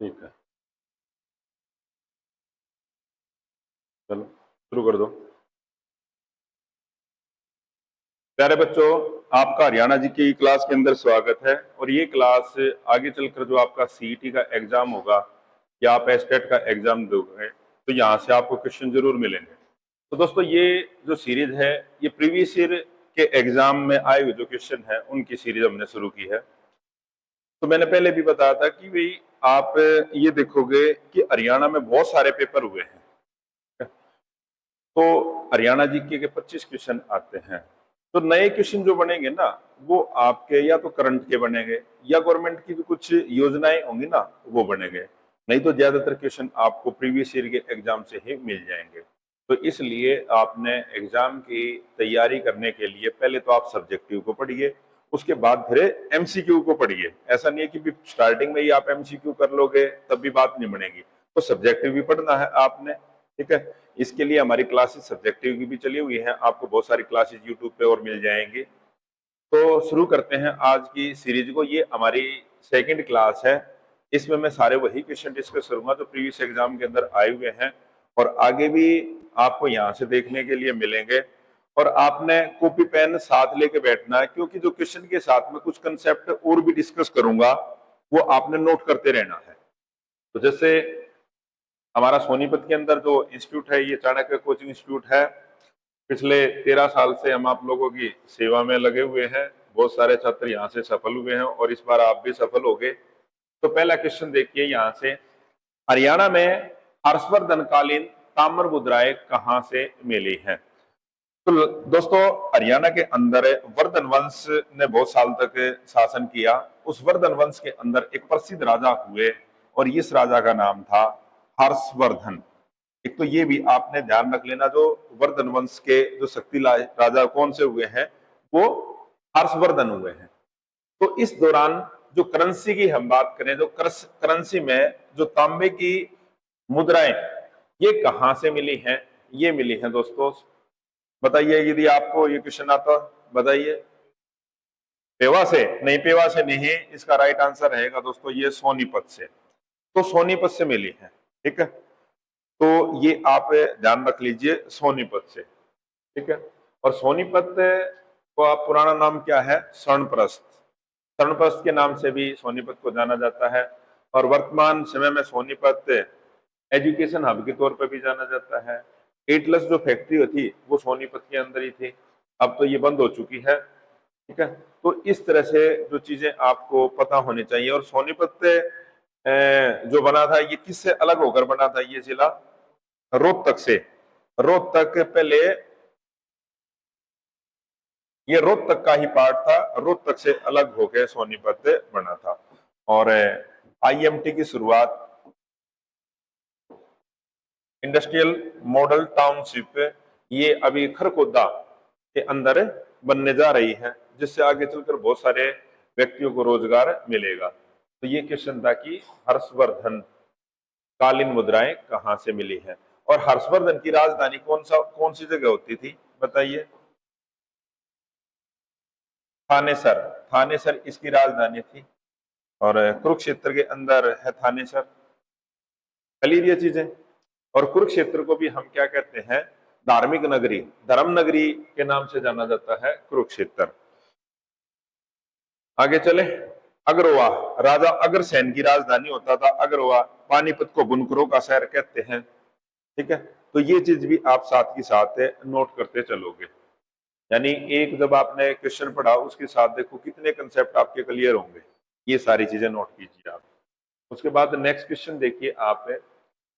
ठीक है। चलो शुरू कर दो। प्यारे बच्चों, आपका हरियाणा जी की क्लास के अंदर स्वागत है। और ये क्लास आगे चलकर जो आपका सीईटी का एग्जाम होगा या आप एस्टेट का एग्जाम दोगे तो यहाँ से आपको क्वेश्चन जरूर मिलेंगे। तो दोस्तों, ये जो सीरीज है ये प्रीवियस ईयर के एग्जाम में आए हुए जो क्वेश्चन है उनकी सीरीज हमने शुरू की है। तो मैंने पहले भी बताया था कि भाई आप ये देखोगे कि हरियाणा में बहुत सारे पेपर हुए हैं। तो हरियाणा जीके के 25 क्वेश्चन आते हैं। तो नए क्वेश्चन जो बनेंगे ना, वो आपके या तो करंट के बनेंगे या गवर्नमेंट की भी कुछ योजनाएं होंगी ना, वो बनेंगे। नहीं तो ज्यादातर क्वेश्चन आपको प्रीवियस ईयर के एग्जाम से ही मिल जाएंगे। तो इसलिए आपने एग्जाम की तैयारी करने के लिए पहले तो आप सब्जेक्टिव को पढ़िए, उसके बाद फिर एमसीक्यू को पढ़िए। ऐसा नहीं है कि स्टार्टिंग में ही आप एमसीक्यू कर लोगे तब भी बात नहीं बनेगी। तो सब्जेक्टिव भी पढ़ना है आपने, ठीक है। इसके लिए हमारी क्लासेस सब्जेक्टिव की भी चली हुई है, आपको बहुत सारी क्लासेस यूट्यूब पे और मिल जाएंगी। तो शुरू करते हैं आज की सीरीज को। ये हमारी सेकंड क्लास है। इसमें मैं सारे वही क्वेश्चन डिस्कस करूंगा जो प्रीवियस एग्जाम के अंदर आए हुए हैं और आगे भी आपको यहाँ से देखने के लिए मिलेंगे। और आपने कॉपी पेन साथ लेके बैठना है, क्योंकि जो क्वेश्चन के साथ में कुछ कंसेप्ट और भी डिस्कस करूंगा वो आपने नोट करते रहना है। तो जैसे हमारा सोनीपत के अंदर जो इंस्टीट्यूट है ये चाणक्य कोचिंग इंस्टीट्यूट है। पिछले 13 साल से हम आप लोगों की सेवा में लगे हुए हैं। बहुत सारे छात्र यहाँ से सफल हुए हैं और इस बार आप भी सफल होगे। तो पहला क्वेश्चन देखिए यहाँ से, हरियाणा में हर्षवर्धन कालीन ताम्र मुद्राएं कहाँ से मिली हैं? तो दोस्तों, हरियाणा के अंदर वर्धन वंश ने बहुत साल तक शासन किया। उस वर्धन वंश के अंदर एक प्रसिद्ध राजा हुए और इस राजा का नाम था हर्षवर्धन। एक तो ये भी आपने ध्यान रख लेना, जो वर्धन वंश के जो शक्ति राजा कौन से हुए हैं, वो हर्षवर्धन हुए हैं। तो इस दौरान जो करेंसी की हम बात करें, जो करेंसी में जो तांबे की मुद्राएं ये कहां से मिली हैं? ये मिली हैं दोस्तों, बताइए यदि आपको ये क्वेश्चन आता, बताइए। पेवा से नहीं, पेवा से नहीं, इसका राइट आंसर रहेगा दोस्तों ये सोनीपत से। तो सोनीपत से मिली है, ठीक है। तो ये आप ध्यान रख लीजिए, सोनीपत से, ठीक है। और सोनीपत को आप पुराना नाम क्या है? स्वर्णप्रस्थ। स्वर्णप्रस्थ के नाम से भी सोनीपत को जाना जाता है। और वर्तमान समय में सोनीपत एजुकेशन हब के तौर पर भी जाना जाता है। एटलस जो फैक्ट्री थी वो सोनीपत के अंदर ही थी, अब तो ये बंद हो चुकी है, ठीक है। तो इस तरह से जो चीजें आपको पता होनी चाहिए। और सोनीपत जो बना था ये किससे अलग होकर बना था? ये जिला रोहतक से। रोहतक पहले ये रोहतक का ही पार्ट था, रोहतक से अलग होकर सोनीपत बना था। और आईएमटी की शुरुआत इंडस्ट्रियल मॉडल टाउनशिप ये अभी खरगोदा के अंदर बनने जा रही है, जिससे आगे चलकर बहुत सारे व्यक्तियों को रोजगार मिलेगा। तो ये क्वेश्चन था कि हर्षवर्धन कालीन मुद्राएं कहाँ से मिली है। और हर्षवर्धन की राजधानी कौन सी जगह होती थी, बताइए? थानेसर। थानेसर इसकी राजधानी थी। और कुरुक्षेत्र के अंदर है थानेसर। क्लियर ये चीजें। और कुरुक्षेत्र को भी हम क्या कहते हैं? धार्मिक नगरी, धर्म नगरी के नाम से जाना जाता है कुरुक्षेत्र। आगे चले। अग्रवा, राजा अग्रसेन की राजधानी होता था अग्रवा। पानीपत को बुनकरों का शहर कहते हैं, ठीक है। तो ये चीज भी आप साथ ही साथ नोट करते चलोगे। यानी एक जब आपने क्वेश्चन पढ़ा उसके साथ देखो कितने कंसेप्ट आपके क्लियर होंगे। ये सारी चीजें नोट कीजिए आप। उसके बाद नेक्स्ट क्वेश्चन देखिए आप,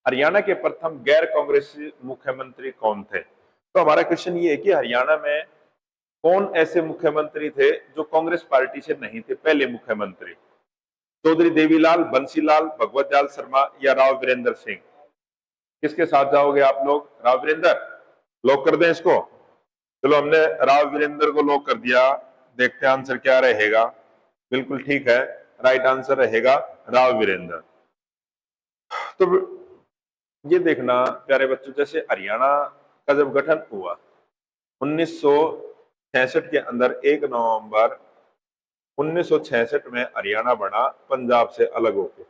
हरियाणा के प्रथम गैर कांग्रेसी मुख्यमंत्री कौन थे? तो हमारा क्वेश्चन ये है कि हरियाणा में कौन ऐसे मुख्यमंत्री थे जो कांग्रेस पार्टी से नहीं थे? पहले मुख्यमंत्री चौधरी देवीलाल, बंसीलाल, भगवत लाल शर्मा या राव वीरेंद्र सिंह? किसके साथ जाओगे आप लोग? राव वीरेंद्र लॉक कर दें इसको? चलो, हमने राव वीरेंद्र को लॉक कर दिया। देखते हैं आंसर क्या रहेगा। बिल्कुल ठीक है, राइट आंसर रहेगा राव वीरेंद्र। तो ये देखना प्यारे बच्चों, जैसे हरियाणा का जब गठन हुआ 1966 के अंदर, 1 नवंबर 1966 में हरियाणा बना पंजाब से अलग होकर।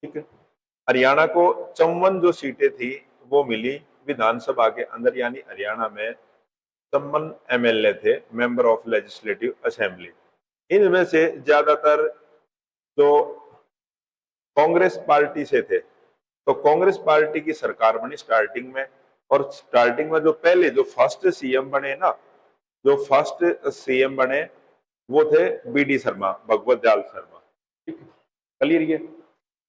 ठीक है। हरियाणा को 54 जो सीटें थी वो मिली विधानसभा के अंदर, यानी हरियाणा में 54 एमएलए थे, मेंबर ऑफ लेजिस्लेटिव असेंबली। इनमें से ज्यादातर जो कांग्रेस पार्टी से थे, तो कांग्रेस पार्टी की सरकार बनी स्टार्टिंग में। और स्टार्टिंग में जो पहले जो फर्स्ट सीएम बने ना, जो फर्स्ट सीएम बने वो थे बीडी शर्मा, भगवत दयाल शर्मा। ठीक है, क्लियर ये।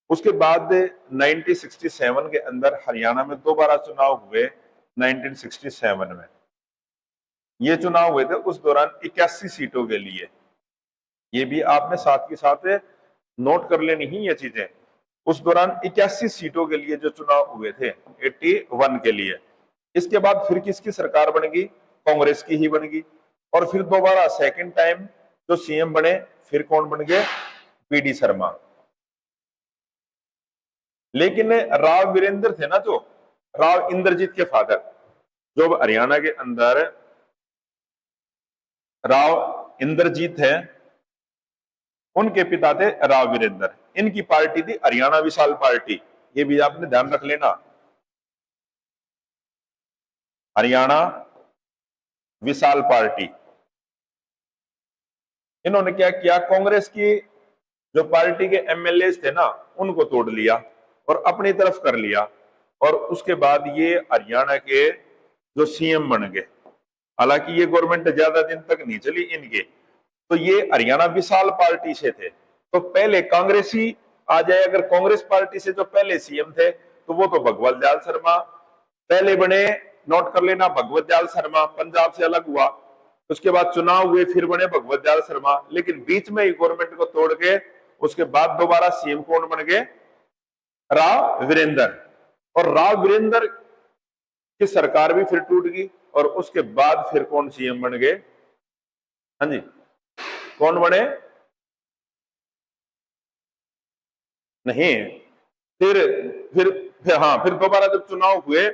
उसके बाद 1967 के अंदर हरियाणा में दोबारा चुनाव हुए। 1967 में ये चुनाव हुए थे, उस दौरान 81 सीटों के लिए। ये भी आपने साथ के साथ नोट कर लेनी ही ये चीजें। उस दौरान 81 सीटों के लिए जो चुनाव हुए थे, 81 के लिए। इसके बाद फिर किसकी सरकार बन गई? कांग्रेस की ही बन गई। और फिर दोबारा सेकंड टाइम जो सीएम बने, फिर कौन बन गए? बीडी शर्मा। लेकिन राव वीरेंद्र थे ना, जो राव इंद्रजीत के फादर, जो हरियाणा के अंदर राव इंद्रजीत है, उनके पिता थे राव वीरेंद्र। इनकी पार्टी थी हरियाणा विशाल पार्टी। ये भी आपने ध्यान रख लेना, हरियाणा विशाल पार्टी। इन्होंने क्या किया? कांग्रेस की जो पार्टी के एमएलए थे ना, उनको तोड़ लिया और अपनी तरफ कर लिया। और उसके बाद ये हरियाणा के जो सीएम बन गए। हालांकि ये गवर्नमेंट ज्यादा दिन तक नहीं चली इनके, तो ये हरियाणा विशाल पार्टी से थे। तो पहले कांग्रेसी आ जाए, अगर कांग्रेस पार्टी से जो पहले सीएम थे तो वो तो भगवत दयाल शर्मा पहले बने। नोट कर लेना, भगवत दयाल शर्मा पंजाब से अलग हुआ, उसके बाद चुनाव हुए, फिर बने भगवत दयाल शर्मा। लेकिन बीच में ही गवर्नमेंट को तोड़ के उसके बाद दोबारा सीएम कौन बन गए? राव वीरेंद्र। और राव वीरेंद्र की सरकार भी फिर टूट गई। और उसके बाद फिर कौन सीएम बन गए? हाँ जी, कौन बने? नहीं, फिर फिर दोबारा जब चुनाव हुए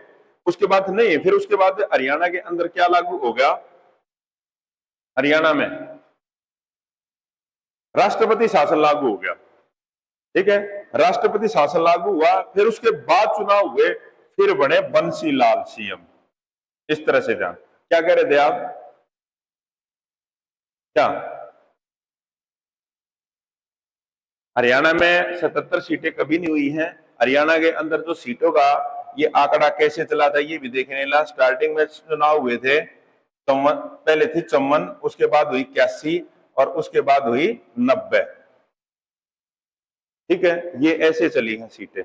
उसके बाद नहीं, फिर उसके बाद हरियाणा के अंदर क्या लागू हो गया? हरियाणा में राष्ट्रपति शासन लागू हो गया। ठीक है, राष्ट्रपति शासन लागू हुआ, फिर उसके बाद चुनाव हुए, फिर बने बंसीलाल सीएम। इस तरह से ध्यान। क्या कह रहे थे आप? क्या हरियाणा में 77 सीटें कभी नहीं हुई हैं? हरियाणा के अंदर जो सीटों का ये आंकड़ा कैसे चला था ये भी देखने ला। स्टार्टिंग में चुनाव हुए थे 54, पहले थी 54, उसके बाद हुई 81 और उसके बाद हुई 90। ठीक है, ये ऐसे चली हैं सीटें।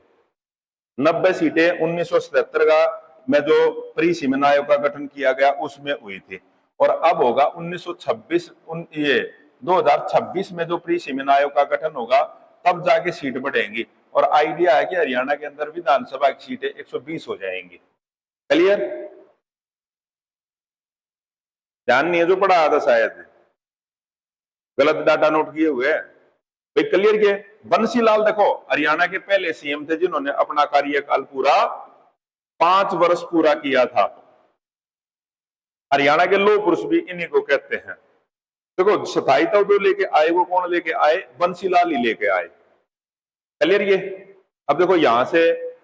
90 सीटें 1977 का में जो प्री सीमन आयोग का गठन किया गया उसमें हुई थी। और अब होगा 1926, ये 2026 में जो प्री सीमन आयोग का गठन होगा तब जाके सीट बढ़ेंगी। और आइडिया है कि हरियाणा के अंदर विधानसभा की सीटें 120 हो जाएंगी। क्लियर? ध्यान नहीं है जो पढ़ा था, शायद गलत डाटा नोट किए हुए है भाई। क्लियर किए? बंसीलाल देखो हरियाणा के पहले सीएम थे जिन्होंने अपना कार्यकाल पूरा 5 वर्ष पूरा किया था। हरियाणा के लौह पुरुष भी इन्हीं को कहते हैं। देखो स्थायित्व जो लेके आए वो कौन लेके आए? बंसीलाल ही लेके आए। क्लियर ये? अब देखो यहां से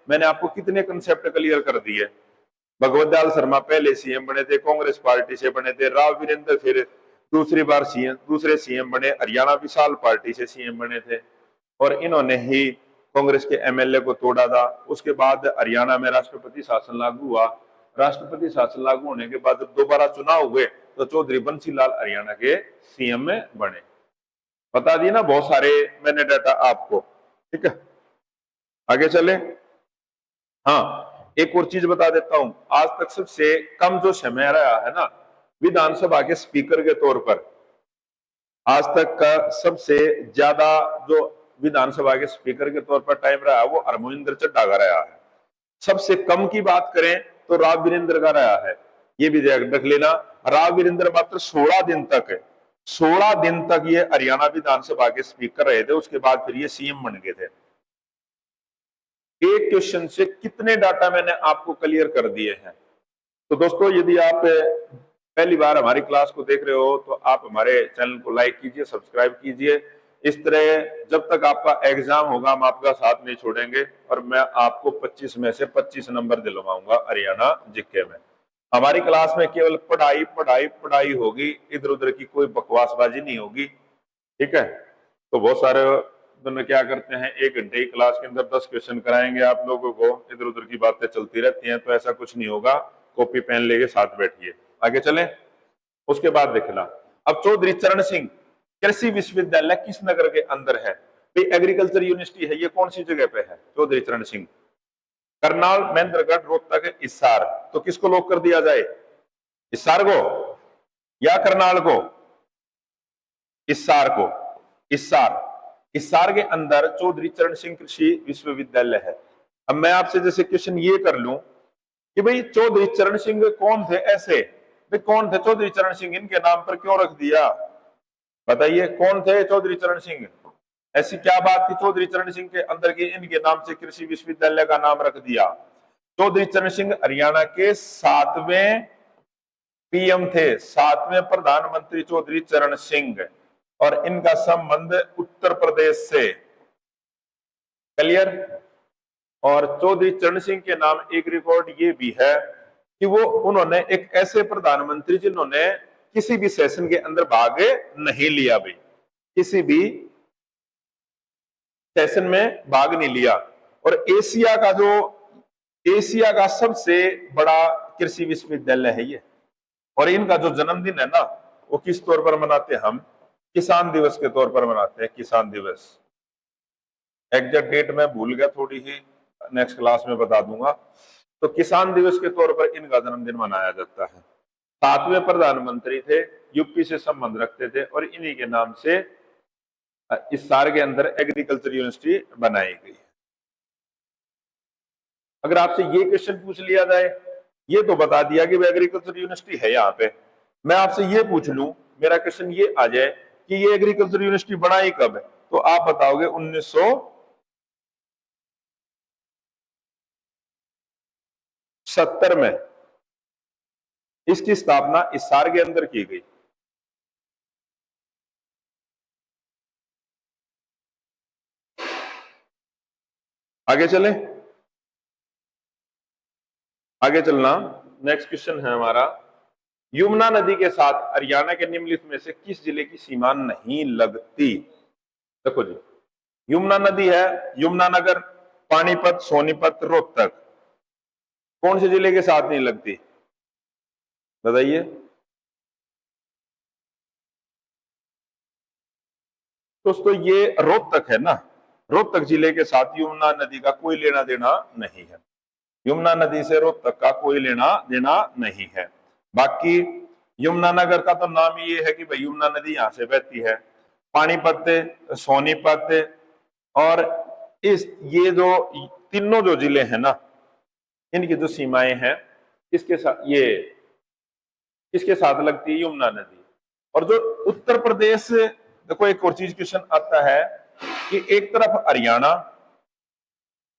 मैंने आपको कितने कंसेप्ट क्लियर कर दिए। भगवत दयाल शर्मा पहले सीएम बने थे, कांग्रेस पार्टी से बने थे। राव वीरेंद्र फिर दूसरी बार सीएम, दूसरे सीएम बने, हरियाणा विशाल पार्टी से सीएम बने थे। और इन्होंने ही कांग्रेस के एमएलए को तोड़ा था। उसके बाद हरियाणा में राष्ट्रपति शासन लागू हुआ। राष्ट्रपति शासन लागू होने के बाद जब दोबारा चुनाव हुए तो चौधरी बंसीलाल हरियाणा के सीएम में बने। बता दिए ना बहुत सारे मैंने डाटा आपको। ठीक है, आगे चले। हाँ, एक और चीज बता देता हूं। आज तक सबसे कम जो समय रहा है ना विधानसभा के स्पीकर के तौर पर, आज तक का सबसे ज्यादा जो विधानसभा के स्पीकर के तौर पर टाइम रहा है वो हरमोहिंदर चड्ढा का रहा है। सबसे कम की बात करें तो राव वीरेंद्र का रहा है। ये भी रख लेना, राव वीरेंद्र मात्र 16 दिन तक, 16 दिन तक ये हरियाणा विधानसभा के स्पीकर रहे थे। उसके बाद फिर ये सीएम बन गए थे। एक क्वेश्चन से कितने डाटा मैंने आपको क्लियर कर दिए हैं। तो दोस्तों यदि आप पहली बार हमारी क्लास को देख रहे हो तो आप हमारे चैनल को लाइक कीजिए, सब्सक्राइब कीजिए। इस तरह जब तक आपका एग्जाम होगा हम आपका साथ नहीं छोड़ेंगे और मैं आपको 25 में से 25 नंबर दिलवाऊंगा हरियाणा जीके में। हमारी क्लास में केवल पढ़ाई पढ़ाई पढ़ाई होगी, इधर उधर की कोई बकवासबाजी नहीं होगी, ठीक है। तो बहुत सारे दोनों क्या करते हैं, 1 घंटे की क्लास के अंदर 10 क्वेश्चन कराएंगे आप लोगों को, इधर उधर की बातें चलती रहती हैं, तो ऐसा कुछ नहीं होगा। कॉपी पेन लेके साथ बैठिए, आगे चले। उसके बाद देखना, अब चौधरी चरण सिंह कृषि विश्वविद्यालय किस नगर के अंदर है? भाई एग्रीकल्चर यूनिवर्सिटी है, ये कौन सी जगह पे है? चौधरी चरण सिंह, करनाल, महेंद्रगढ़, रोहतक, इस्सार। तो किसको लॉक कर दिया जाए? इस्सार को या करनाल को? इस्सार को। इस्सार, इस्सार के अंदर चौधरी चरण सिंह कृषि विश्वविद्यालय है। अब मैं आपसे जैसे क्वेश्चन ये कर लूं कि भाई चौधरी चरण सिंह कौन थे? ऐसे भाई कौन थे चौधरी चरण सिंह, इनके नाम पर क्यों रख दिया? बताइए कौन थे चौधरी चरण सिंह? ऐसी क्या बात थी चौधरी चरण सिंह के अंदर की इनके नाम से कृषि विश्वविद्यालय का नाम रख दिया? चौधरी चरण सिंह हरियाणा के 7वें पीएम थे, 7वें प्रधानमंत्री चौधरी चरण सिंह, और इनका संबंध उत्तर प्रदेश से। क्लियर? और चौधरी चरण सिंह के नाम एक रिकॉर्ड ये भी है कि वो उन्होंने एक ऐसे प्रधानमंत्री जिन्होंने किसी भी सेशन के अंदर भाग नहीं लिया, भाई किसी भी सेशन में भाग नहीं लिया। और एशिया का सबसे बड़ा कृषि विश्वविद्यालय है ये। और इनका जो जन्मदिन है ना, वो किस तौर पर मनाते हैं हम? किसान दिवस के तौर पर मनाते हैं, किसान दिवस। एग्जैक्ट डेट मैं भूल गया थोड़ी ही, नेक्स्ट क्लास में बता दूंगा। तो किसान दिवस के तौर पर इनका जन्मदिन मनाया जाता है। 7वें प्रधानमंत्री थे, यूपी से संबंध रखते थे, और इन्हीं के नाम से इस साल के अंदर एग्रीकल्चर यूनिवर्सिटी बनाई गई। अगर आपसे ये क्वेश्चन पूछ लिया जाए, ये तो बता दिया कि एग्रीकल्चर यूनिवर्सिटी है यहाँ पे, मैं आपसे ये पूछ लूं, मेरा क्वेश्चन ये आ जाए कि ये एग्रीकल्चर यूनिवर्सिटी बनाई कब है, तो आप बताओगे 1970 में इसकी स्थापना इस साल के अंदर की गई। आगे चले, आगे चलना। नेक्स्ट क्वेश्चन है हमारा, यमुना नदी के साथ हरियाणा के निम्नलिखित में से किस जिले की सीमा नहीं लगती? देखो जी, यमुना नदी है, यमुनानगर, पानीपत, सोनीपत, रोहतक, कौन से जिले के साथ नहीं लगती? बताइए। दोस्तों ये रोहतक है ना, रोहतक जिले के साथ यमुना नदी का कोई लेना देना नहीं है। यमुना नदी से रोहतक का कोई लेना देना नहीं है। बाकी यमुनानगर का तो नाम ये है कि भाई यमुना नदी यहां से बहती है। पानीपत, सोनीपत, और इस ये जो तीनों जो जिले हैं ना, इनकी जो सीमाएं हैं, किसके साथ ये किसके साथ लगती है? यमुना नदी। और जो उत्तर प्रदेश, देखो एक और चीज क्वेश्चन आता है कि एक तरफ हरियाणा,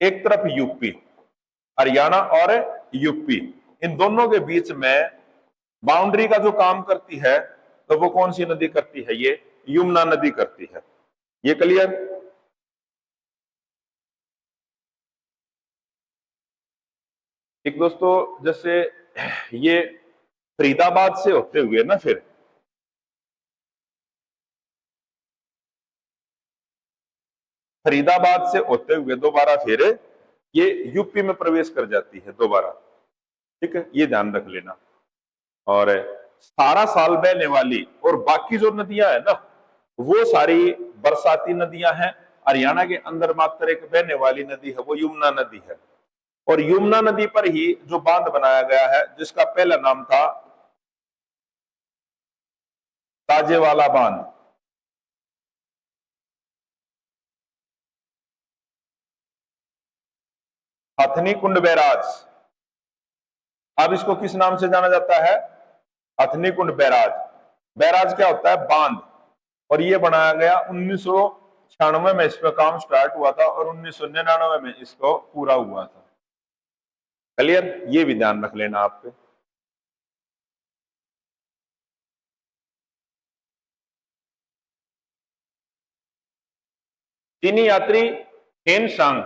एक तरफ यूपी, हरियाणा और यूपी, इन दोनों के बीच में बाउंड्री का जो काम करती है, तो वो कौन सी नदी करती है? ये यमुना नदी करती है। ये क्लियर? एक दोस्तों, जैसे ये फरीदाबाद से होते हुए ना, फिर फरीदाबाद से होते हुए दोबारा फिर ये यूपी में प्रवेश कर जाती है दोबारा, ठीक है, ये ध्यान रख लेना। और सारा साल बहने वाली और बाकी जो नदियां है ना, वो सारी बरसाती नदियां हैं। हरियाणा के अंदर मात्र एक बहने वाली नदी है, वो यमुना नदी है। और यमुना नदी पर ही जो बांध बनाया गया है, जिसका पहला नाम था ताजेवाला बांध। हथनी कुंड बैराज, अब इसको किस नाम से जाना जाता है? हथनी कुंड बैराज। बैराज क्या होता है? बांध। और ये बनाया गया 1996 में, इस पर काम स्टार्ट हुआ था, और 1999 में इसको पूरा हुआ था। क्लियर? ये भी ध्यान रख लेना आपके। चीनी यात्री हेन सांग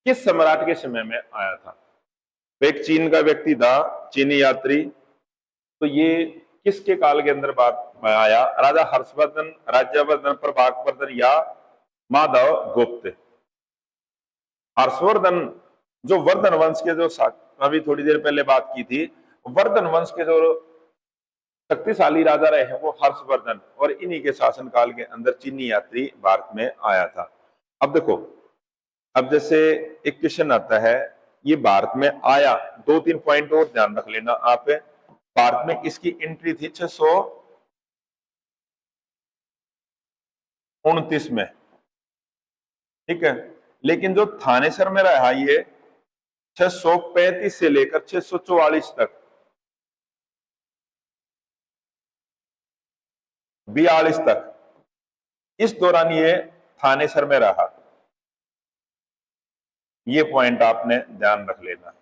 किस सम्राट के समय में आया था? तो एक चीन का व्यक्ति था, चीनी यात्री। तो ये किसके काल के अंदर बाद में आया? राजा हर्षवर्धन, राज्यवर्धन, प्रभाकवर्धन या माधव गुप्त? हर्षवर्धन जो वर्धन वंश के जो अभी थोड़ी देर पहले बात की थी, वर्धन वंश के जो शक्तिशाली राजा रहे हैं वो हर्षवर्धन, और इन्हीं के शासनकाल के अंदर चीनी यात्री भारत में आया था। अब देखो, अब जैसे एक क्वेश्चन आता है, ये भारत में आया, 2-3 पॉइंट और ध्यान रख लेना आप। भारत में इसकी एंट्री थी 629 में, ठीक है। लेकिन जो थानेसर में रहा ये 635 से लेकर 644 तक, 42 तक, इस दौरान ये थानेसर में रहा। ये पॉइंट आपने ध्यान रख लेना।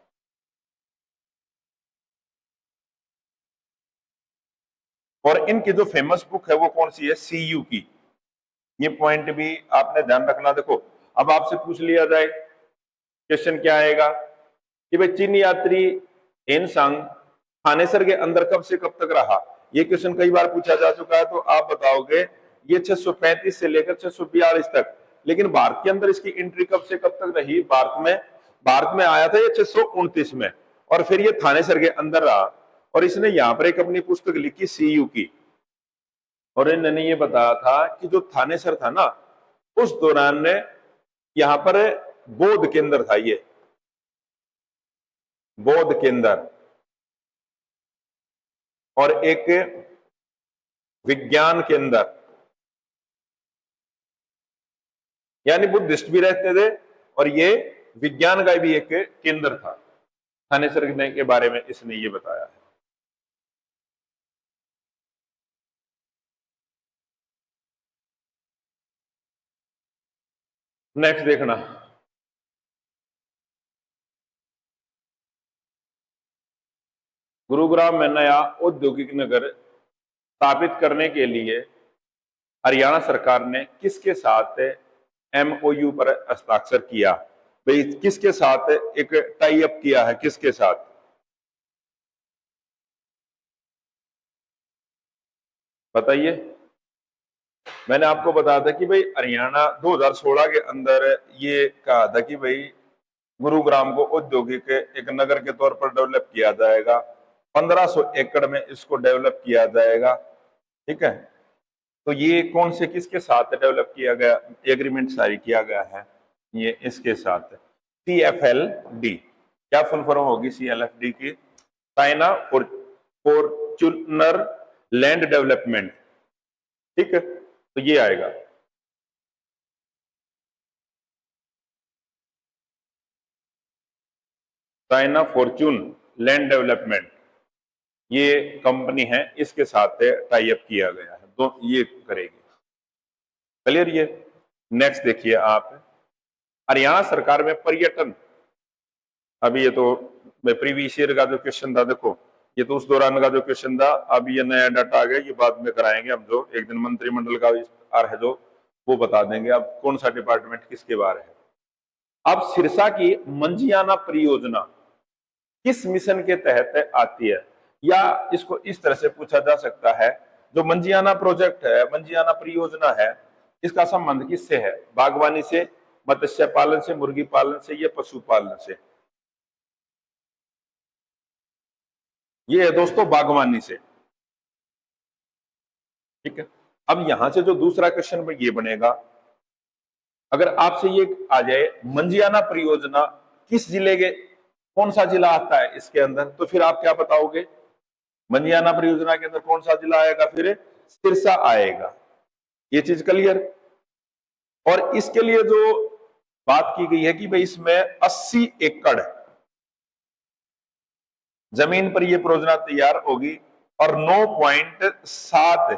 और इनकी जो फेमस बुक है वो कौन सी है? सीयू की। ये पॉइंट भी आपने ध्यान रखना। देखो, अब आपसे पूछ लिया जाए, क्वेश्चन क्या आएगा कि भाई चीनी यात्री हेन सांग थानेसर के अंदर कब से कब तक रहा? ये क्वेश्चन कई बार पूछा जा चुका है। तो आप बताओगे ये 635 से लेकर 642 तक, लेकिन भारत के अंदर इसकी एंट्री कब से कब तक रही? भारत में आया था ये 629 में, और फिर ये थानेसर के अंदर रहा। और इसने यहाँ पर एक अपनी पुस्तक लिखी सीयू की, और इन्होंने ये बताया था कि जो थानेसर था ना, उस दौरान यहाँ पर बौद्ध केंद्र था, ये बौद्ध केंद्र, और एक विज्ञान केंद्र, यानी बुद्धिस्ट भी रहते थे, और ये विज्ञान का भी एक केंद्र था। थानेसर के बारे में इसने ये बताया है। नेक्स्ट देखना, गुरुग्राम में नया औद्योगिक नगर स्थापित करने के लिए हरियाणा सरकार ने किसके साथ एमओयू पर हस्ताक्षर किया? भाई किसके साथ एक टाई अप किया है, किसके साथ? बताइए। मैंने आपको बताया था कि भाई हरियाणा 2016 के अंदर ये कहा था कि भाई गुरुग्राम को औद्योगिक एक नगर के तौर पर डेवलप किया जाएगा, 1500 एकड़ में इसको डेवलप किया जाएगा, ठीक है। तो ये कौन से किसके साथ डेवलप किया गया, एग्रीमेंट साइन किया गया है? ये इसके साथ CFLD। क्या फुल फॉर्म होगी CLFD की? चाइना फॉर्च्यूनर लैंड डेवलपमेंट, ठीक है। तो ये आएगा। चाइना फॉर्च्यून लैंड डेवलपमेंट, ये कंपनी है, इसके साथ टाई अप किया गया है, तो ये करेगी। क्लियर? ये नेक्स्ट देखिए आप, हरियाणा सरकार में पर्यटन, अभी ये तो प्रीवियस ईयर का जो क्वेश्चन था, देखो ये तो उस दौरान का जो क्वेश्चन था, अब ये नया डाटा आ गया, ये बाद में कराएंगे हम, जो एक दिन मंत्रिमंडल का विस्तार है जो, वो बता देंगे अब कौन सा डिपार्टमेंट किसके बारे है। अब सिरसा की मंजियाना परियोजना किस मिशन के तहत आती है? या इसको इस तरह से पूछा जा सकता है, जो मंजियाना प्रोजेक्ट है, मंजियाना परियोजना है, इसका संबंध किससे है? बागवानी से, मत्स्य पालन से, मुर्गी पालन से, या पशुपालन से? ये है दोस्तों बागवानी से, ठीक है। अब यहां से जो दूसरा क्वेश्चन ये बनेगा, अगर आपसे ये आ जाए मंजियाना परियोजना किस जिले के, कौन सा जिला आता है इसके अंदर, तो फिर आप क्या बताओगे? मंजियाना परियोजना के अंदर कौन सा जिला आएगा? फिर सिरसा आएगा। ये चीज क्लियर? और इसके लिए जो बात की गई है कि भाई इसमें 80 एकड़ जमीन पर यह परियोजना तैयार होगी, और 9.7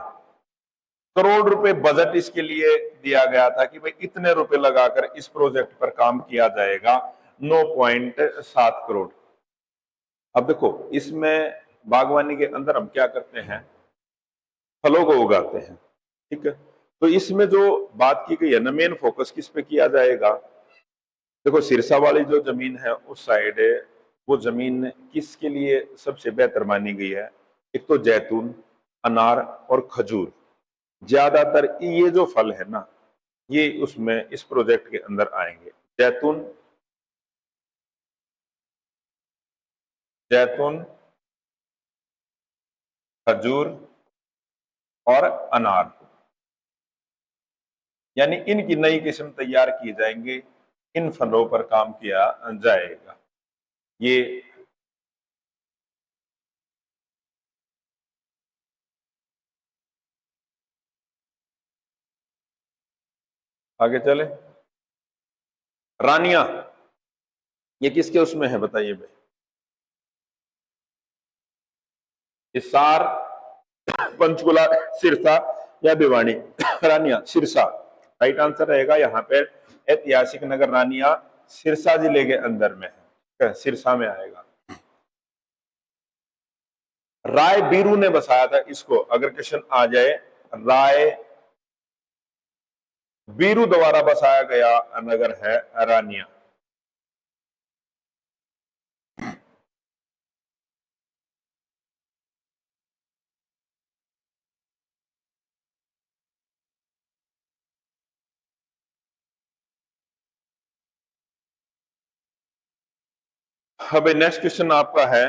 करोड़ रुपए बजट इसके लिए दिया गया था कि भाई इतने रुपए लगाकर इस प्रोजेक्ट पर काम किया जाएगा, 9.7 करोड़। अब देखो, इसमें बागवानी के अंदर हम क्या करते हैं? फलों को उगाते हैं, ठीक है। तो इसमें जो बात की गई है ना, मेन फोकस किस पे किया जाएगा। देखो सिरसा वाली जो जमीन है उस साइड है, वो जमीन किसके लिए सबसे बेहतर मानी गई है। एक तो जैतून, अनार और खजूर, ज्यादातर ये जो फल है ना, ये उसमें इस प्रोजेक्ट के अंदर आएंगे। जैतून, जैतून, खजूर और अनार, यानी इनकी नई किस्म तैयार की जाएंगी, इन फलों पर काम किया जाएगा। ये आगे चले। रानिया, ये किसके उसमें है बताइए भाई। हिसार, पंचकुला, सिरसा या भिवानी। रानिया सिरसा राइट आंसर रहेगा यहाँ पे। ऐतिहासिक नगर रानिया सिरसा जिले के अंदर में है, सिरसा में आएगा। राय बीरू ने बसाया था इसको, अगर क्वेश्चन आ जाए, राय बीरू द्वारा बसाया गया नगर है रानिया। अब नेक्स्ट क्वेश्चन आपका है,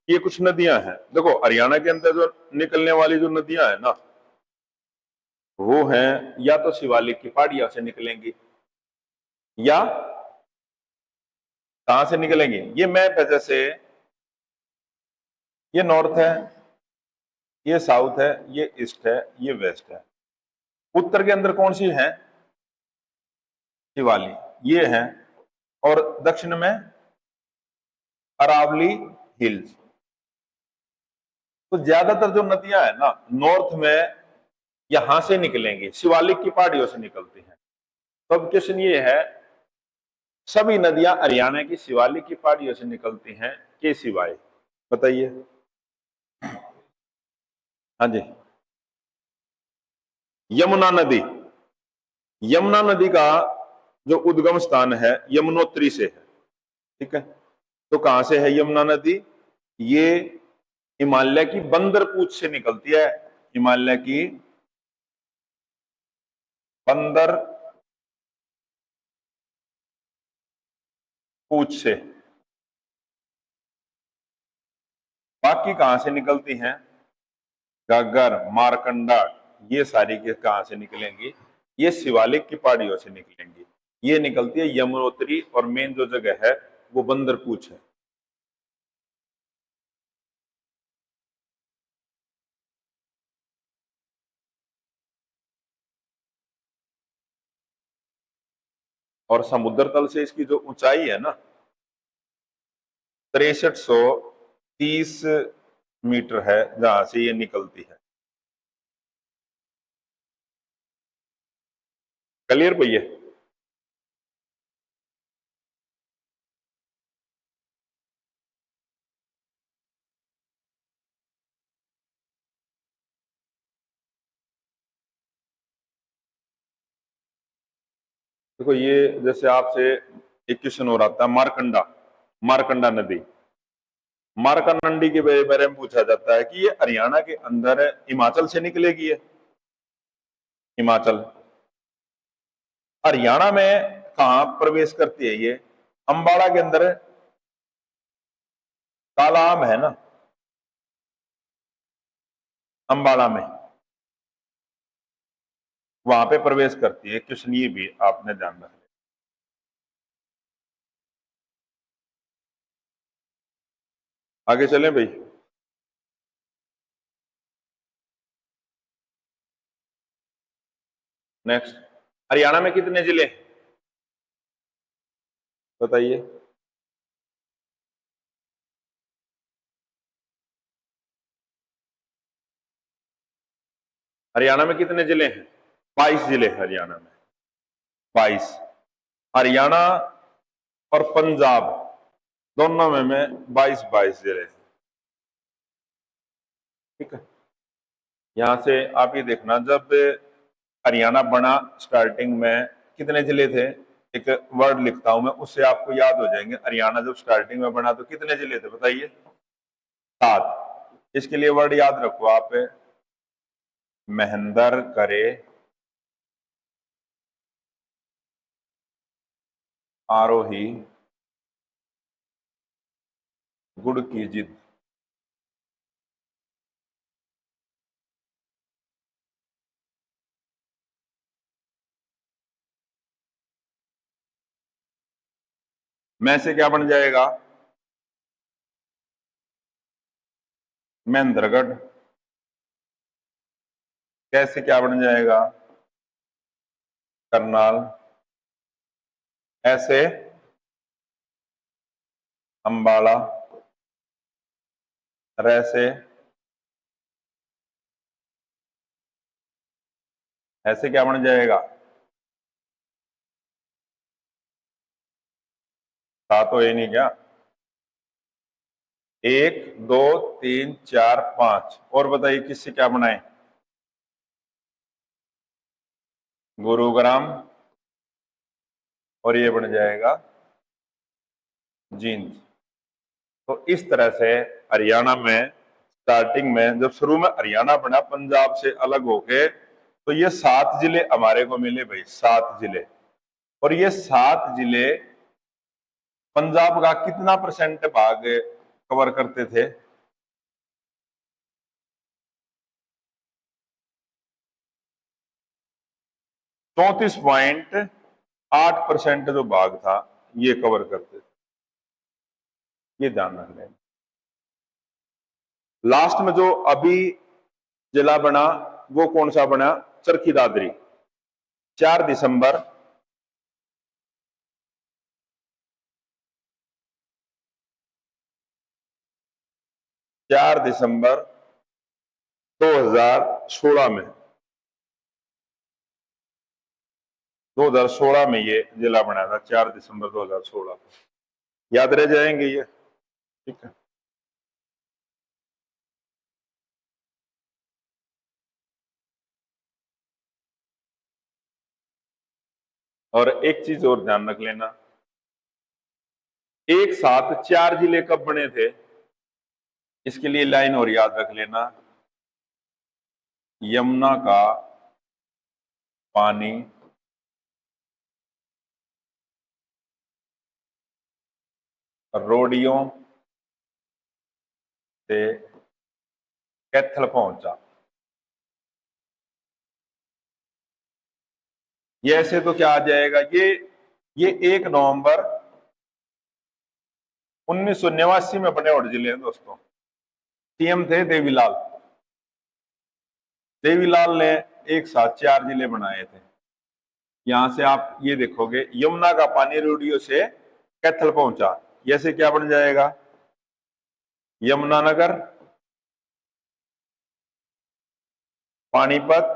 ये कुछ नदियां हैं। देखो हरियाणा के अंदर जो निकलने वाली जो नदियां है ना, वो हैं या तो शिवालिक की पहाड़ियों से निकलेंगी, या कहां से निकलेंगे। ये मैप है, जैसे ये नॉर्थ है, ये साउथ है, ये ईस्ट है, ये वेस्ट है। उत्तर के अंदर कौन सी है, शिवाली, ये है। और दक्षिण में अरावली हिल्स। तो ज्यादातर जो नदियां है ना, नॉर्थ में यहां से निकलेंगी, शिवालिक की पहाड़ियों से निकलती हैं। तो अब क्वेश्चन ये है, सभी नदियां हरियाणा की शिवालिक की पहाड़ियों से निकलती हैं के सिवाय, बताइए। हाँ जी, यमुना नदी, यमुना नदी का जो उद्गम स्थान है यमुनोत्री से है, ठीक है। तो कहां से है यमुना नदी, ये हिमालय की बंदर पूंछ से निकलती है, हिमालय की बंदर पूंछ से। बाकी कहां से निकलती हैं, घग्गर, मारकंडा, ये सारी के कहां से निकलेंगी, ये शिवालिक की पहाड़ियों से निकलेंगी। ये निकलती है यमुनोत्री, और मेन जो जगह है वो बंदर पूंछ है। और समुद्र तल से इसकी जो ऊंचाई है ना, 6330 मीटर है, जहां से ये निकलती है। क्लियर भैया। देखो ये जैसे आपसे एक क्वेश्चन हो रहा था, मारकंडा, मारकंडा नदी, मारकंडी के बारे में पूछा जाता है कि ये हरियाणा के अंदर है, हिमाचल से निकलेगी है। हिमाचल, हरियाणा में कहा प्रवेश करती है ये, अंबाला के अंदर काला आम है ना, अंबाला में, वहां पे प्रवेश करती है। क्वेश्चन ये भी आपने ध्यान रखना। आगे चलें भाई। नेक्स्ट, हरियाणा में कितने जिले हैं बताइए। हरियाणा में कितने जिले हैं, 22 जिले हरियाणा में, 22। हरियाणा और पंजाब दोनों में 22 22 जिले हैं, ठीक है। यहां से आप ये देखना, जब हरियाणा बना स्टार्टिंग में कितने जिले थे? एक वर्ड लिखता हूं मैं, उससे आपको याद हो जाएंगे। हरियाणा जब स्टार्टिंग में बना तो कितने जिले थे बताइए? 7। इसके लिए वर्ड याद रखो आप, महेंद्र करे आरोही गुड़ की जिद। मैं से क्या बन जाएगा? महेंद्रगढ़। कैसे क्या बन जाएगा? करनाल। ऐसे अंबाला। रैसे ऐसे क्या बन जाएगा? सात हो ही नहीं क्या? 1 2 3 4 5। और बताइए किससे क्या बनाए? गुरुग्राम। और ये बन जाएगा जींद। तो इस तरह से हरियाणा में स्टार्टिंग में जब शुरू में हरियाणा बना पंजाब से अलग होके, तो ये 7 जिले हमारे को मिले भाई, 7 जिले। और ये 7 जिले पंजाब का कितना परसेंट भाग कवर करते थे? 34.8% जो भाग था ये कवर करते थे। ये ध्यान रख लें। लास्ट में जो अभी जिला बना वो कौन सा बना? चरखी दादरी। 4 दिसंबर 2016 में, 2016 में ये जिला बना था, 4 दिसंबर 2016 को। याद रह जाएंगे ये, ठीक है। और एक चीज और ध्यान रख लेना, एक साथ 4 जिले कब बने थे? इसके लिए लाइन और याद रख लेना, यमुना का पानी रोडियों से कैथल पहुंचा। ये ऐसे तो क्या आ जाएगा? ये 1 नवंबर 1989 में बने और जिले हैं दोस्तों। सीएम थे देवीलाल। देवीलाल ने एक साथ 4 जिले बनाए थे। यहां से आप ये देखोगे, यमुना का पानी रोडियो से कैथल पहुंचा, जैसे क्या बन जाएगा? यमुनानगर, पानीपत,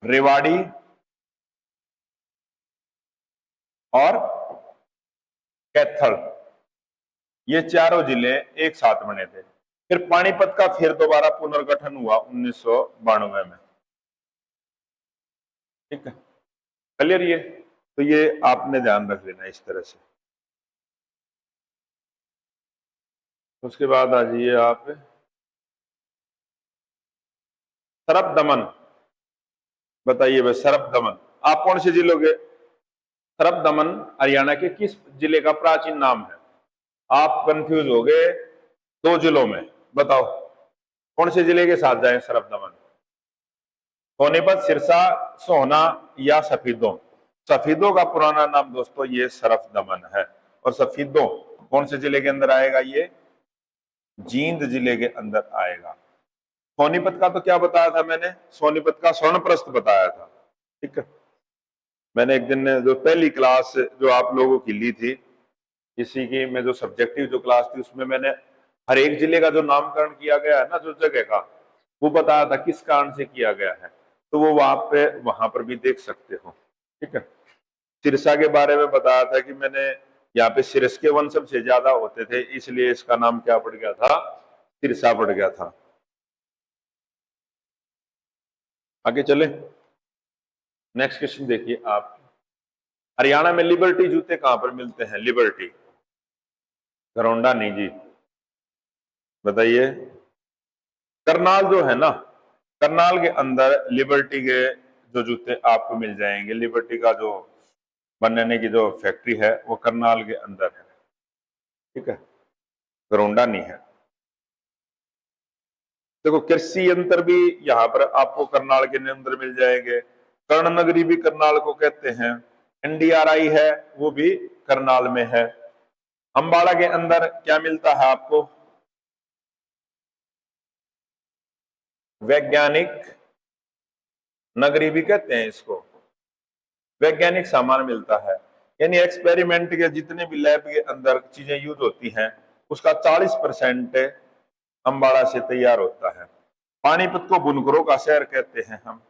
रेवाड़ी और कैथल। ये चारों जिले एक साथ बने थे। फिर पानीपत का फिर दोबारा पुनर्गठन हुआ 1992 में, ठीक है। क्लियर ये? तो ये आपने ध्यान रख लेना इस तरह से। उसके बाद आ जाइए आप, सरफ दमन। बताइए भाई, सरफ दमन आप कौन से जिलों के? सरफ दमन हरियाणा के किस जिले का प्राचीन नाम है? आप कंफ्यूज हो गए 2 जिलों में, बताओ कौन से जिले के साथ जाए सरफ दमन? सोनीपत, सिरसा, सोहना या सफीदों? सफीदों का पुराना नाम दोस्तों ये सरफ दमन है। और सफीदों कौन से जिले के अंदर आएगा? ये जींद जिले के अंदर आएगा। सोनीपत का तो क्या बताया था मैंने? सोनीपत का स्वर्णप्रस्थ बताया था, ठीक है। मैंने एक दिन जो पहली क्लास जो आप लोगों की ली थी, इसी की में जो सब्जेक्टिव जो क्लास थी, उसमें मैंने हर एक जिले का जो नामकरण किया गया है ना, जो जगह का, वो बताया था किस कारण से किया गया है। तो वो वहां पर भी देख सकते हो, ठीक है। सिरसा के बारे में बताया था कि मैंने यहाँ पे सिरस के वन सबसे ज्यादा होते थे, इसलिए इसका नाम क्या पड़ गया था? सिरसा पड़ गया था। आगे चले, नेक्स्ट क्वेश्चन देखिए आप। हरियाणा में लिबर्टी जूते कहां पर मिलते हैं? लिबर्टी, घरौंडा नहीं जी, बताइए। करनाल जो है ना, करनाल के अंदर लिबर्टी के जो जूते आपको मिल जाएंगे, लिबर्टी का जो बनने की जो फैक्ट्री है वो करनाल के अंदर है, ठीक है, घरौंडा नहीं है। देखो कृषि यंत्र भी यहाँ पर आपको करनाल के अंदर मिल जाएंगे, कर्ण नगरी भी करनाल को कहते हैं, एनडीआरआई है वो भी करनाल में है। अंबाला के अंदर क्या मिलता है आपको? वैज्ञानिक नगरी भी कहते हैं इसको, वैज्ञानिक सामान मिलता है, यानी एक्सपेरिमेंट के जितने भी लैब के अंदर चीजें यूज होती हैं उसका 40% अंबाला से तैयार होता है। पानीपत को बुनकरों का शहर कहते हैं हम,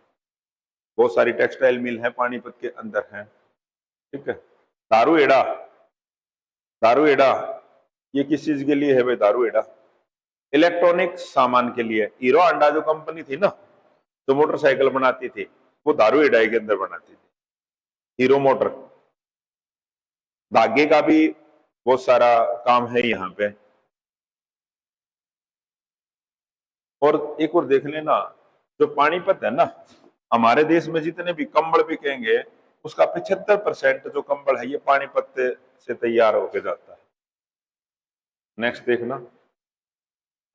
बहुत सारी टेक्सटाइल मिल है पानीपत के अंदर है, ठीक है। दारूहेड़ा, दारूहेड़ा ये किस चीज के लिए है भाई? दारूहेड़ा इलेक्ट्रॉनिक सामान के लिए। हीरो होंडा जो कंपनी थी ना, जो मोटरसाइकिल बनाती थी, वो दारूहेड़ा के अंदर बनाती थी, हीरो मोटर। धागे का भी बहुत सारा काम है यहाँ पे। और एक और देख लेना, जो पानीपत है ना, हमारे देश में जितने भी कंबल बिकेंगे उसका 75% जो कंबल है ये पानीपत से तैयार होके जाता है। नेक्स्ट देखना,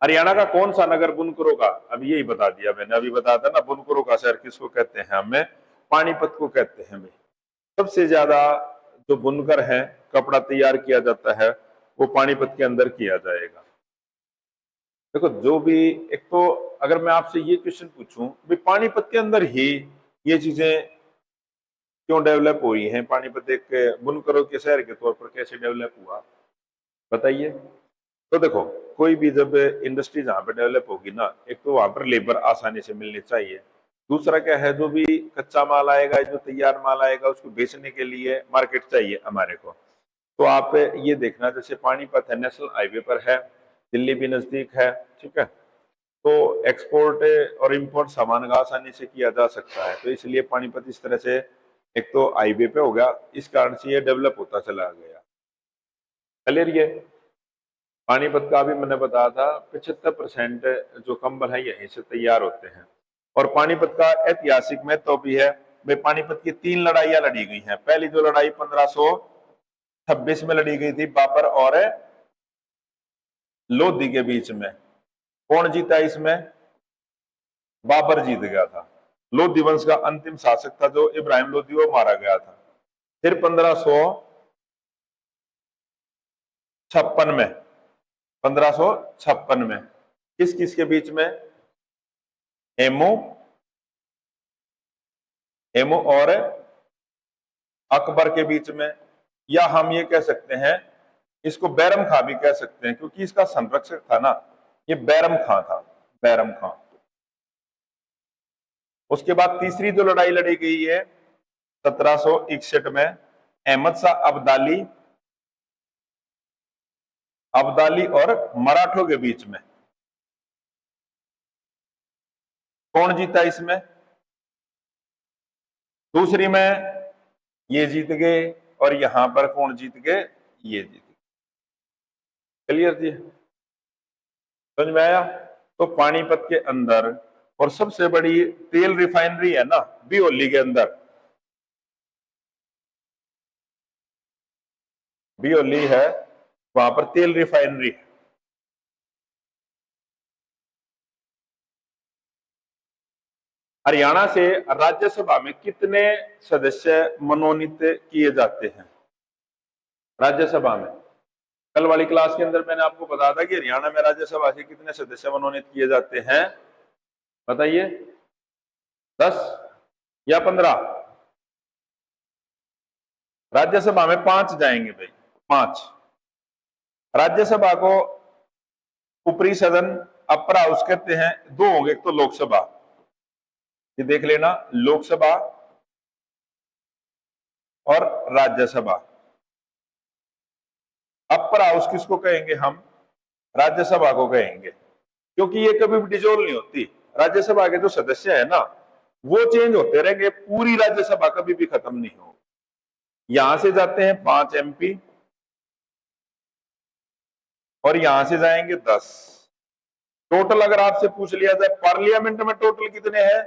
हरियाणा का कौन सा नगर बुनकरों का, अभी यही बता दिया मैंने, अभी बताया था ना, बुनकरों का शहर किसको कहते हैं? हमें पानीपत को कहते हैं। हमें सबसे ज्यादा जो बुनकर है, कपड़ा तैयार किया जाता है वो पानीपत के अंदर किया जाएगा। देखो जो भी, एक तो अगर मैं आपसे ये क्वेश्चन पूछूं भी पानीपत के अंदर ही ये चीजें क्यों डेवलप हुई हैं, पानीपत एक बुनकरों के शहर के तौर पर कैसे डेवलप हुआ, बताइए। तो देखो कोई भी जब इंडस्ट्री जहां पे डेवलप होगी ना, एक तो वहां पर लेबर आसानी से मिलनी चाहिए, दूसरा क्या है, जो भी कच्चा माल आएगा, जो तैयार माल आएगा उसको बेचने के लिए मार्केट चाहिए हमारे को। तो आप ये देखना, जैसे पानीपत है, नेशनल हाईवे पर है, दिल्ली भी नजदीक है, ठीक है, तो एक्सपोर्ट और इंपोर्ट सामान का आसानी से किया जा सकता है, तो इसलिए पानीपत इस तरह से एक तो हाईवे पे हो गया, इस कारण से ये डेवलप होता चला गया। क्लियर? ये पानीपत का भी मैंने बताया था 75% जो कंबल है यहीं से तैयार होते हैं। और पानीपत का ऐतिहासिक महत्व भी है भाई, पानीपत की 3 लड़ाइयां लड़ी गई हैं। पहली जो लड़ाई 1526 में लड़ी गई थी बाबर और लोधी के बीच में, कौन जीता इसमें? बाबर जीत गया था। लोधी वंश का अंतिम शासक था जो इब्राहिम लोधी, वो मारा गया था। फिर 1556 में, 1556 में किस किस के बीच में? हेमू, हेमू और अकबर के बीच में, या हम ये कह सकते हैं इसको बैरम खां भी कह सकते हैं, क्योंकि इसका संरक्षक था ना, ये बैरम खां था, बैरम खां। उसके बाद तीसरी जो लड़ाई लड़ी गई है 1761 में, अहमद शाह अब्दाली, अब्दाली और मराठों के बीच में, कौन जीता इसमें? दूसरी में ये जीत गए, और यहां पर कौन जीत गए? ये जीत गए। क्लियर जी, समझ में आया? तो पानीपत के अंदर, और सबसे बड़ी तेल रिफाइनरी है ना बियोली के अंदर, बियोली है, वहां पर तेल रिफाइनरी है। हरियाणा से राज्यसभा में कितने सदस्य मनोनीत किए जाते हैं? राज्यसभा में कल वाली क्लास के अंदर मैंने आपको बताया था कि हरियाणा में राज्यसभा से कितने सदस्य मनोनीत किए जाते हैं, बताइए। 10 या 15? राज्यसभा में 5 जाएंगे भाई, 5। राज्यसभा को ऊपरी सदन, अपर हाउस कहते हैं। 2 होंगे, एक तो लोकसभा, ये देख लेना, लोकसभा और राज्यसभा। अपर हाउस किसको कहेंगे हम? राज्यसभा को कहेंगे, क्योंकि ये कभी भी डिजोल्व नहीं होती। राज्यसभा के जो सदस्य है ना, वो चेंज होते रहेंगे, पूरी राज्यसभा कभी भी खत्म नहीं होगी। यहां से जाते हैं 5 MP और यहां से जाएंगे 10। टोटल अगर आपसे पूछ लिया जाए पार्लियामेंट में टोटल कितने हैं,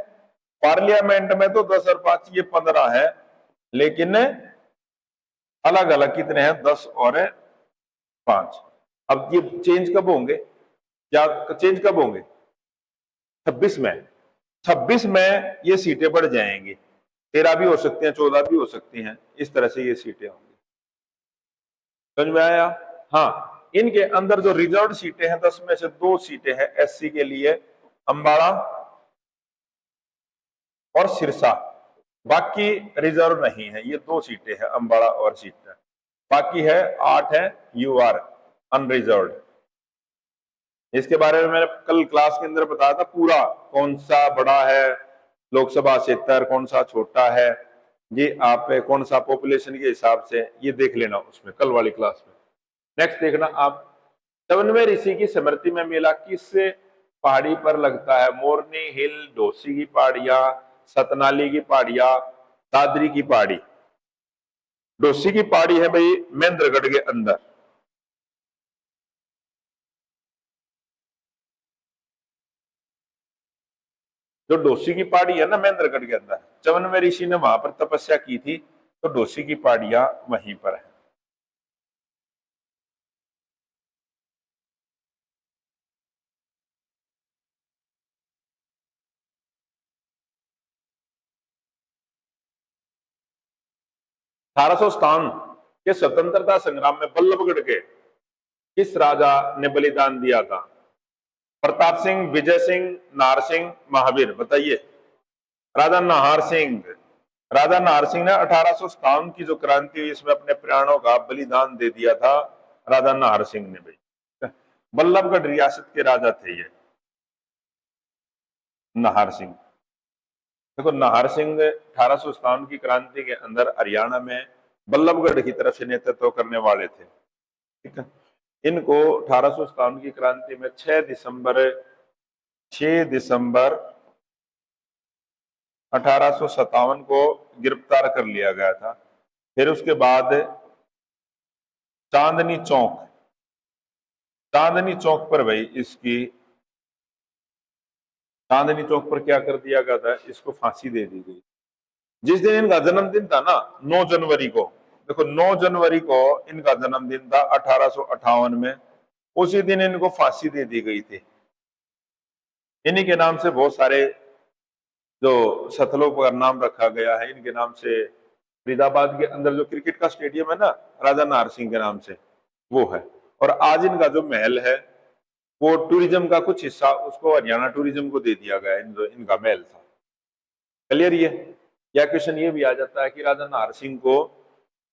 पार्लियामेंट में तो 10 और 5 ये 15 है, लेकिन अलग अलग कितने हैं, 10 और 5। अब ये चेंज कब होंगे, क्या चेंज कब होंगे, 26 में। 26 में ये सीटें बढ़ जाएंगी, 13 भी हो सकती हैं, 14 भी हो सकती हैं, इस तरह से ये सीटें होंगी। समझ में आया। हाँ, इनके अंदर जो रिजर्व सीटें हैं 10 में से 2 सीटें हैं SC के लिए, अंबाला और सिरसा। बाकी रिजर्व नहीं है, ये 2 सीटें हैं अंबाला और सिरसा। बाकी है 8 है UR अनरिजर्व। इसके बारे में मैंने कल क्लास के अंदर बताया था पूरा, कौन सा बड़ा है लोकसभा क्षेत्र, कौन सा छोटा है, ये आप कौन सा पॉपुलेशन के हिसाब से, ये देख लेना उसमें कल वाली क्लास में। नेक्स्ट देखना आप, 57वें ऋषि की स्मृति में मेला किस पहाड़ी पर लगता है, मोरनी हिल, डोसी की पहाड़ियां, सतनाली की पहाड़ियां, दादरी की पहाड़ी। डोसी की पहाड़ी है भाई महेंद्रगढ़ के अंदर। जो डोसी की पहाड़ी है ना महेंद्रगढ़ के अंदर, 54वें ऋषि ने वहां पर तपस्या की थी, तो डोसी की पहाड़ियां वहीं पर है। अठारह के स्वतंत्रता संग्राम में बल्लभगढ़ के किस राजा ने बलिदान दिया था, प्रताप सिंह, विजय सिंह, नाहर सिंह, महावीर, बताइए। राजा नाहर सिंह। राजा नाहर सिंह ने 1857 की जो क्रांति हुई इसमें अपने प्राणों का बलिदान दे दिया था राजा नाहर सिंह ने भाई। बल्लभगढ़ रियासत के राजा थे ये नाहर सिंह। देखो नाहर सिंह 1857 की क्रांति के अंदर हरियाणा में बल्लभगढ़ की तरफ से नेतृत्व करने वाले थे, ठीक है। इनको 1857 की क्रांति में 6 दिसंबर 1857 को गिरफ्तार कर लिया गया था। फिर उसके बाद चांदनी चौक, चांदनी चौक पर भाई इसकी, चांदनी चौक पर क्या कर दिया गया था, इसको फांसी दे दी गई। जिस दिन इनका जन्मदिन था ना 9 जनवरी को, देखो 9 जनवरी को इनका जन्मदिन था 1858 में, उसी दिन इनको फांसी दे दी गई थी। इन्हीं के नाम से बहुत सारे जो सथलों का नाम रखा गया है इनके नाम से। फरीदाबाद के अंदर जो क्रिकेट का स्टेडियम है ना, राजा नाहर सिंह के नाम से वो है। और आज इनका जो महल है वो टूरिज्म का कुछ हिस्सा उसको हरियाणा टूरिज्म को दे दिया गया है, इनका महल था। क्लियर ये। या क्वेश्चन ये भी आ जाता है कि राजा नाहर सिंह को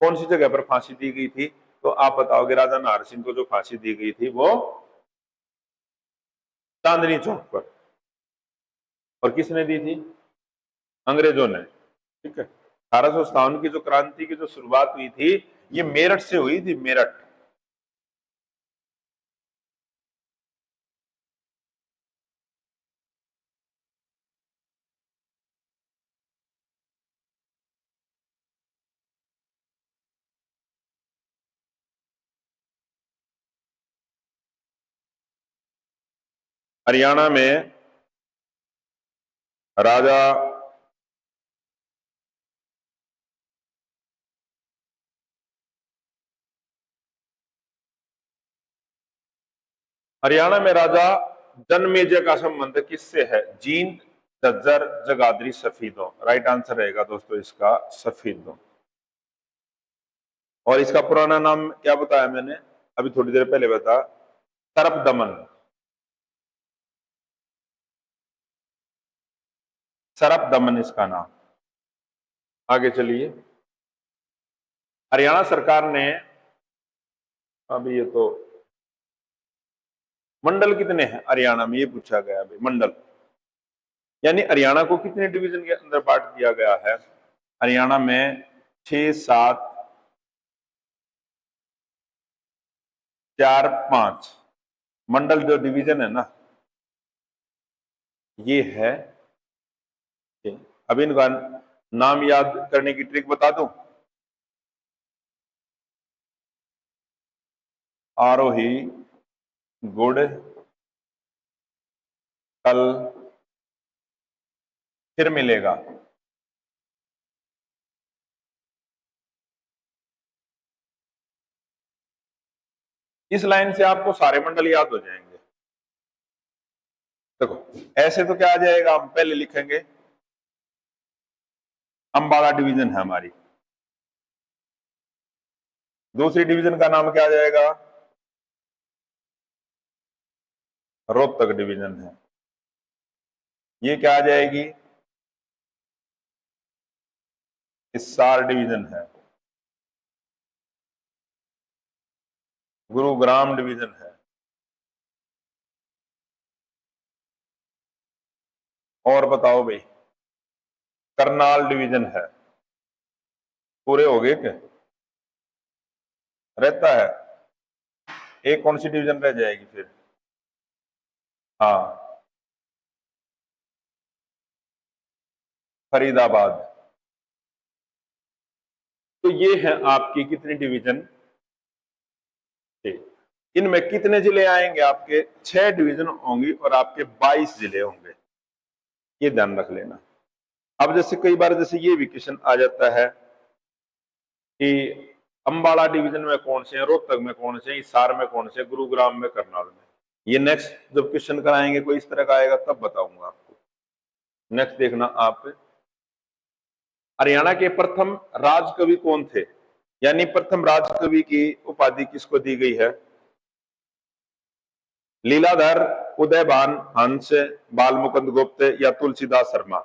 कौन सी जगह पर फांसी दी गई थी, तो आप बताओगे राजा नाहर सिंह को जो फांसी दी गई थी वो चांदनी चौक पर। और किसने दी थी, अंग्रेजों ने, ठीक है। 1857 की जो क्रांति की जो शुरुआत हुई थी ये मेरठ से हुई थी, मेरठ। हरियाणा में राजा हरियाणा में राजा जनमेजय का संबंध किससे है, जींद, झज्जर, जगाधरी, सफीदों। राइट आंसर रहेगा दोस्तों इसका सफीदों। और इसका पुराना नाम क्या बताया मैंने अभी थोड़ी देर पहले बता, तरप दमन, सरप दमन इसका नाम। आगे चलिए। हरियाणा सरकार ने, अभी ये तो मंडल कितने हैं हरियाणा में ये पूछा गया अभी, मंडल यानी हरियाणा को कितने डिवीजन के अंदर बांट दिया गया है। हरियाणा में 6, 7, 4, 5 मंडल जो डिवीजन है ना ये है अब इनका नाम याद करने की ट्रिक बता दूं। आरोही, गुड, कल फिर मिलेगा। इस लाइन से आपको सारे मंडल याद हो जाएंगे। देखो ऐसे तो क्या आ जाएगा, हम पहले लिखेंगे अंबाला डिवीजन है हमारी। दूसरी डिवीजन का नाम क्या आ जाएगा, रोहतक डिवीजन है। ये क्या आ जाएगी, हिसार डिवीजन है। गुरुग्राम डिवीजन है। और बताओ भाई, करनाल डिवीजन है। पूरे हो गए क्या, रहता है। एक कौन सी डिवीजन रह जाएगी फिर, हाँ फरीदाबाद। तो ये है आपकी कितनी डिवीजन, इनमें कितने जिले आएंगे आपके, 6 डिवीजन होंगी और आपके 22 जिले होंगे, ये ध्यान रख लेना। अब जैसे कई बार जैसे ये भी क्वेश्चन आ जाता है कि अंबाला डिवीजन में कौन से हैं, रोहतक में कौन से हैं, हिसार में कौन से, गुरुग्राम में, करनाल में। ये नेक्स्ट जब क्वेश्चन कराएंगे कोई इस तरह का आएगा तब बताऊंगा आपको। नेक्स्ट देखना आप, हरियाणा के प्रथम राजकवि कौन थे, यानी प्रथम राजकवि की उपाधि किसको दी गई है। लीलाधर, उदयभान, हंस, बालमुकुंद गुप्त या तुलसीदास शर्मा।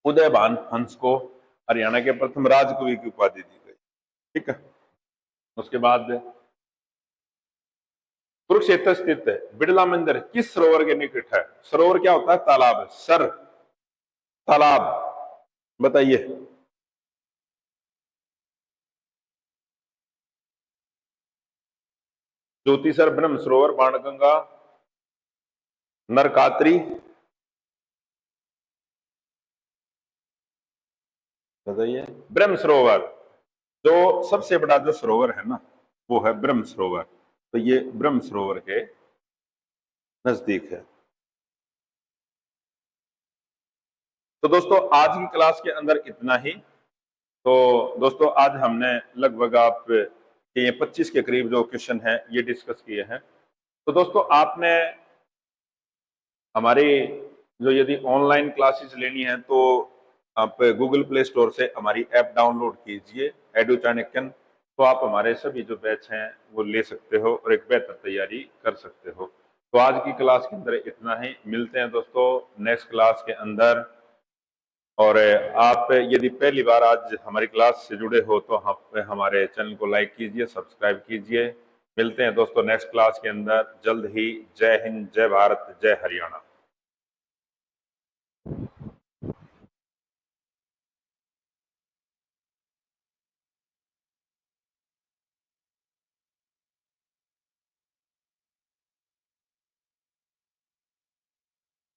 उदयभान हंस को हरियाणा के प्रथम राजकवि की उपाधि दी गई। ठीक है, उसके बाद कुरुक्षेत्र स्थित बिड़ला मंदिर किस सरोवर के निकट है। सरोवर क्या होता है, तालाब, सर तालाब, बताइए। ज्योतिसर, ब्रह्म सरोवर, बाणगंगा, नरकात्री, बताइए। ब्रह्म सरोवर, जो सबसे बड़ा जो सरोवर है ना वो है ब्रह्म सरोवर, तो ये ब्रह्म सरोवर के नजदीक है। तो दोस्तों आज की क्लास के अंदर इतना ही। तो दोस्तों आज हमने लगभग आप ये 25 के करीब जो क्वेश्चन है ये डिस्कस किए हैं। तो दोस्तों आपने हमारी जो यदि ऑनलाइन क्लासेस लेनी है तो आप गूगल प्ले स्टोर से हमारी ऐप डाउनलोड कीजिए, एडू चाणक्यन। तो आप हमारे सभी जो बैच हैं वो ले सकते हो और एक बेहतर तैयारी कर सकते हो। तो आज की क्लास के अंदर इतना ही, मिलते हैं दोस्तों नेक्स्ट क्लास के अंदर। और आप यदि पहली बार आज हमारी क्लास से जुड़े हो तो आप हमारे चैनल को लाइक कीजिए, सब्सक्राइब कीजिए। मिलते हैं दोस्तों नेक्स्ट क्लास के अंदर जल्द ही। जय हिंद, जय भारत, जय हरियाणा।